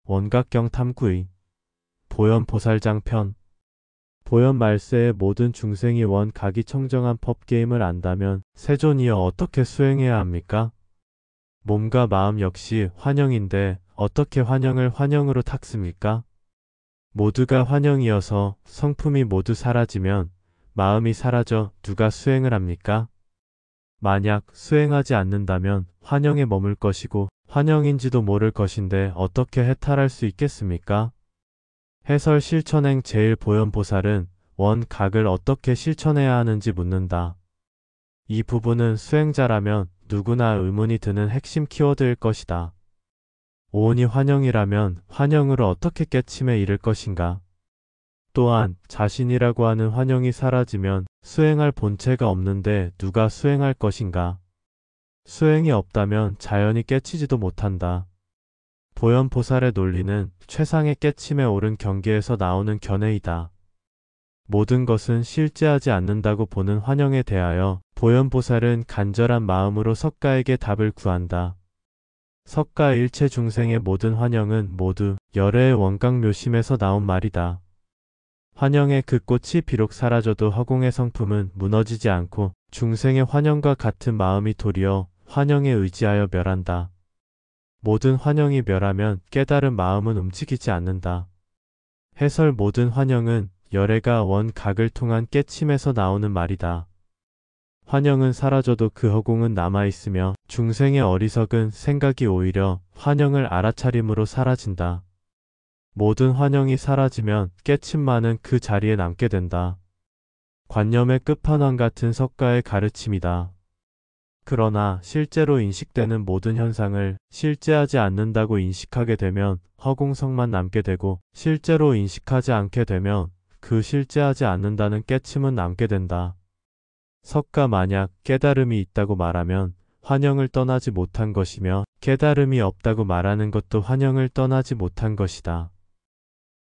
원각경 탐구의 보현보살장 편. 보현 말세의 모든 중생이 원각이 청정한 법게임을 안다면 세존이여 어떻게 수행해야 합니까? 몸과 마음 역시 환영인데 어떻게 환영을 환영으로 닦습니까? 모두가 환영이어서 성품이 모두 사라지면 마음이 사라져 누가 수행을 합니까? 만약 수행하지 않는다면 환영에 머물 것이고 환영인지도 모를 것인데 어떻게 해탈할 수 있겠습니까? 해설 실천행 제1보현보살은 원각을 어떻게 실천해야 하는지 묻는다. 이 부분은 수행자라면 누구나 의문이 드는 핵심 키워드일 것이다. 오온이 환영이라면 환영으로 어떻게 깨침에 이를 것인가? 또한 자신이라고 하는 환영이 사라지면 수행할 본체가 없는데 누가 수행할 것인가? 수행이 없다면 자연히 깨치지도 못한다. 보현보살의 논리는 최상의 깨침에 오른 경계에서 나오는 견해이다. 모든 것은 실제하지 않는다고 보는 환영에 대하여 보현보살은 간절한 마음으로 석가에게 답을 구한다. 석가 일체 중생의 모든 환영은 모두 열애의 원각묘심에서 나온 말이다. 환영의 그 꽃이 비록 사라져도 허공의 성품은 무너지지 않고 중생의 환영과 같은 마음이 도리어 환영에 의지하여 멸한다. 모든 환영이 멸하면 깨달은 마음은 움직이지 않는다. 해설 모든 환영은 열애가 원각을 통한 깨침에서 나오는 말이다. 환영은 사라져도 그 허공은 남아있으며 중생의 어리석은 생각이 오히려 환영을 알아차림으로 사라진다. 모든 환영이 사라지면 깨침만은 그 자리에 남게 된다. 관념의 끝판왕 같은 석가의 가르침이다. 그러나 실제로 인식되는 모든 현상을 실제하지 않는다고 인식하게 되면 허공성만 남게 되고 실제로 인식하지 않게 되면 그 실제하지 않는다는 깨침은 남게 된다. 석가 만약 깨달음이 있다고 말하면 환영을 떠나지 못한 것이며 깨달음이 없다고 말하는 것도 환영을 떠나지 못한 것이다.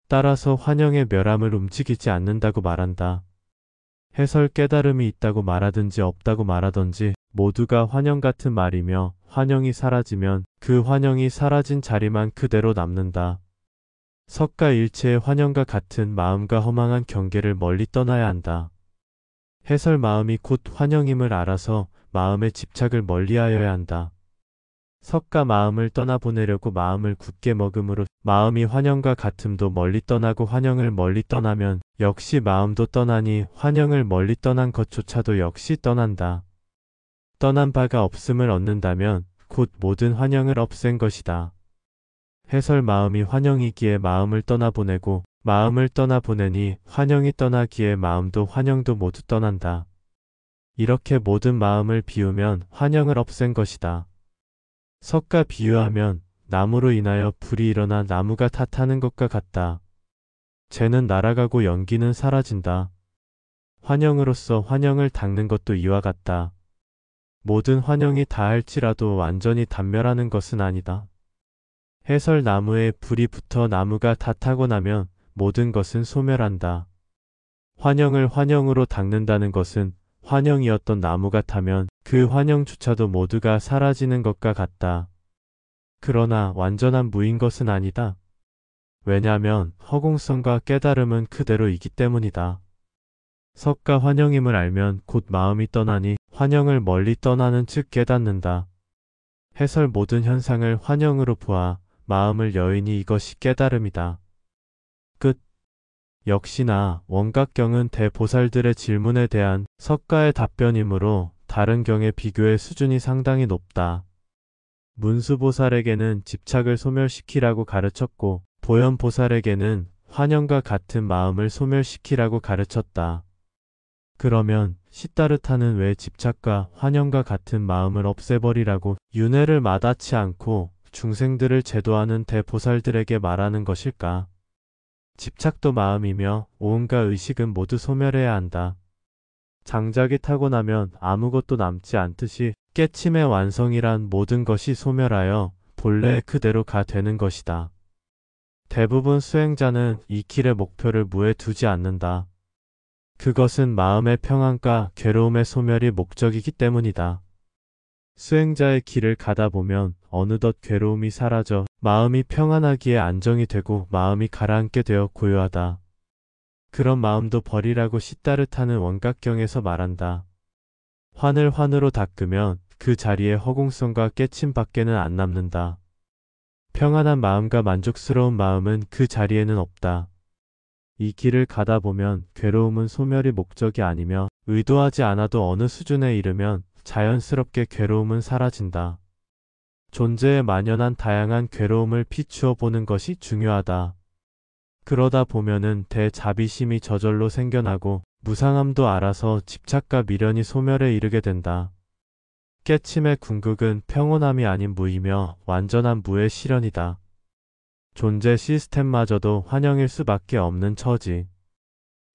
따라서 환영의 멸함을 움직이지 않는다고 말한다. 해설 깨달음이 있다고 말하든지 없다고 말하든지 모두가 환영 같은 말이며 환영이 사라지면 그 환영이 사라진 자리만 그대로 남는다. 석가 일체의 환영과 같은 마음과 허망한 경계를 멀리 떠나야 한다. 해설 마음이 곧 환영임을 알아서 마음의 집착을 멀리하여야 한다. 석가 마음을 떠나보내려고 마음을 굳게 먹음으로 마음이 환영과 같음도 멀리 떠나고 환영을 멀리 떠나면 역시 마음도 떠나니 환영을 멀리 떠난 것조차도 역시 떠난다. 떠난 바가 없음을 얻는다면 곧 모든 환영을 없앤 것이다. 해설 마음이 환영이기에 마음을 떠나보내고 마음을 떠나보내니 환영이 떠나기에 마음도 환영도 모두 떠난다. 이렇게 모든 마음을 비우면 환영을 없앤 것이다. 석가 비유하면 나무로 인하여 불이 일어나 나무가 다 타는 것과 같다. 재는 날아가고 연기는 사라진다. 환영으로서 환영을 닦는 것도 이와 같다. 모든 환영이 다할지라도 완전히 단멸하는 것은 아니다. 해설 나무에 불이 붙어 나무가 다 타고 나면 모든 것은 소멸한다. 환영을 환영으로 닦는다는 것은 환영이었던 나무가 타면 그 환영조차도 모두가 사라지는 것과 같다. 그러나 완전한 무인 것은 아니다. 왜냐하면 허공성과 깨달음은 그대로이기 때문이다. 석가 환영임을 알면 곧 마음이 떠나니 환영을 멀리 떠나는 즉 깨닫는다. 해설 모든 현상을 환영으로 보아 마음을 여인이 이것이 깨달음이다. 끝. 역시나 원각경은 대보살들의 질문에 대한 석가의 답변이므로 다른 경에 비교해 수준이 상당히 높다. 문수보살에게는 집착을 소멸시키라고 가르쳤고 보현보살에게는 환영과 같은 마음을 소멸시키라고 가르쳤다. 그러면 시타르타는 왜 집착과 환영과 같은 마음을 없애버리라고 윤회를 마다치 않고 중생들을 제도하는 대보살들에게 말하는 것일까? 집착도 마음이며 오음과 의식은 모두 소멸해야 한다. 장작이 타고 나면 아무것도 남지 않듯이 깨침의 완성이란 모든 것이 소멸하여 본래 그대로 가 되는 것이다. 대부분 수행자는 이 길의 목표를 무에 두지 않는다. 그것은 마음의 평안과 괴로움의 소멸이 목적이기 때문이다. 수행자의 길을 가다 보면 어느덧 괴로움이 사라져 마음이 평안하기에 안정이 되고 마음이 가라앉게 되어 고요하다. 그런 마음도 벌이라고 시따르타는 원각경에서 말한다. 환을 환으로 닦으면 그 자리에 허공성과 깨침 밖에는 안 남는다. 평안한 마음과 만족스러운 마음은 그 자리에는 없다. 이 길을 가다 보면 괴로움은 소멸이 목적이 아니며 의도하지 않아도 어느 수준에 이르면 자연스럽게 괴로움은 사라진다. 존재에 만연한 다양한 괴로움을 비추어 보는 것이 중요하다. 그러다 보면은 대자비심이 저절로 생겨나고 무상함도 알아서 집착과 미련이 소멸에 이르게 된다. 깨침의 궁극은 평온함이 아닌 무이며 완전한 무의 실현이다. 존재 시스템마저도 환영일 수밖에 없는 처지.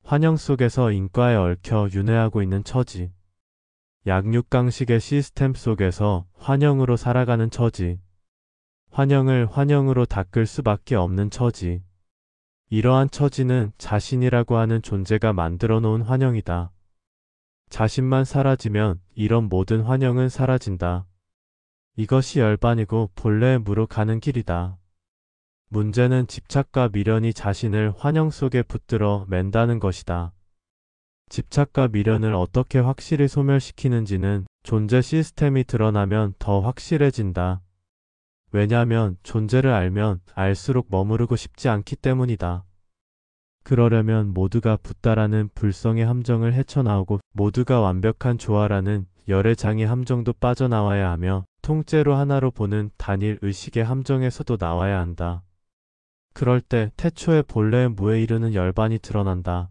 환영 속에서 인과에 얽혀 윤회하고 있는 처지. 약육강식의 시스템 속에서 환영으로 살아가는 처지. 환영을 환영으로 닦을 수밖에 없는 처지. 이러한 처지는 자신이라고 하는 존재가 만들어 놓은 환영이다. 자신만 사라지면 이런 모든 환영은 사라진다. 이것이 열반이고 본래의 무로 가는 길이다. 문제는 집착과 미련이 자신을 환영 속에 붙들어 맨다는 것이다. 집착과 미련을 어떻게 확실히 소멸시키는지는 존재 시스템이 드러나면 더 확실해진다. 왜냐하면 존재를 알면 알수록 머무르고 싶지 않기 때문이다. 그러려면 모두가 붓다라는 불성의 함정을 헤쳐나오고 모두가 완벽한 조화라는 열의 장의 함정도 빠져나와야 하며 통째로 하나로 보는 단일 의식의 함정에서도 나와야 한다. 그럴 때 태초의 본래의 무에 이르는 열반이 드러난다.